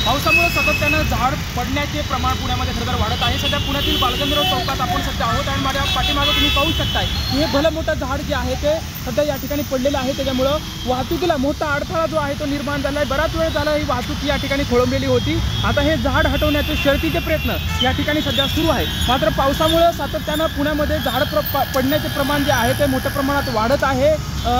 पावसामुळे सातत्यानं झाड पडण्याचे प्रमाण पुण्यामध्ये खरं तर वाढत आहे। सध्या पुण्यातील बालगंधर्व चौकात आपण सध्या आहोत आणि माझ्या पाठीमागे तुम्ही पाहू शकताय की हे भलं मोठं झाड जे आहे ते सध्या या ठिकाणी पडलेलं आहे। त्याच्यामुळं वाहतुकीला मोठा अडथळा जो आहे तो निर्माण झाला आहे। बराच वेळ झाला ही वाहतूक या ठिकाणी खोळंबलेली होती। आता हे झाड हटवण्याचे शर्थीचे प्रयत्न या ठिकाणी सध्या सुरू आहे। मात्र पावसामुळे सातत्यानं पुण्यामध्ये झाड पडण्याचे प्रमाण जे आहे ते मोठ्या प्रमाणात वाढत आहे।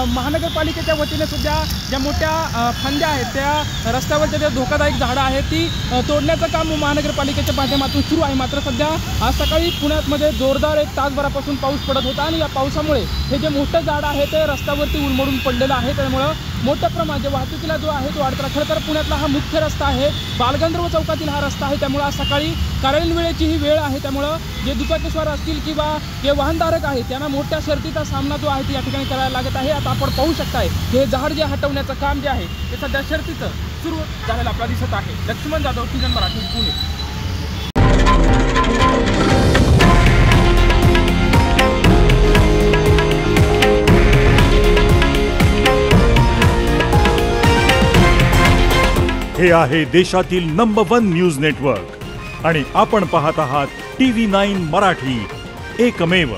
महानगरपालिकेच्या वतीने सुद्धा ज्या मोठ्या फांद्या आहेत त्या रस्त्यावरच्या ज्या धोकादायक झाडं आहेत ती तोडण्याचं काम महानगरपालिकेच्या माध्यमातून सुरू आहे। मात्र सध्या आज सकाळी पुण्यामध्ये जोरदार एक तासभरापासून पाऊस पडत होता आणि या पावसामुळे हे जे मोठं झाड आहे ते रस्त्यावरती उलमडून पडलेलं आहे। त्यामुळे मोठ्या प्रमाणात वाहतुकीला जो आहे तो अडथळा, खरं तर पुण्यातला हा मुख्य रस्ता आहे, बालगंधर्व चौकातील हा रस्ता आहे। त्यामुळे आज सकाळी कार्यालयीन वेळेची ही वेळ आहे। त्यामुळं जे दुचाकीस्वार असतील किंवा जे वाहनधारक आहेत त्यांना मोठ्या शर्तीचा सामना जो आहे ते या ठिकाणी करायला लागत आहे। आता आपण पाहू शकताय हे झाड जे हटवण्याचं काम जे आहे ते सध्या शर्तीचं सुरू झालेलं आपल्याला दिसत आहे। लक्ष्मण जाधव, टीजन मराठी, पुणे। हे आहे देशातील नंबर 1 न्यूज नेटवर्क आणि आपण पाहत आहात TV9 मराठी, एकमेव।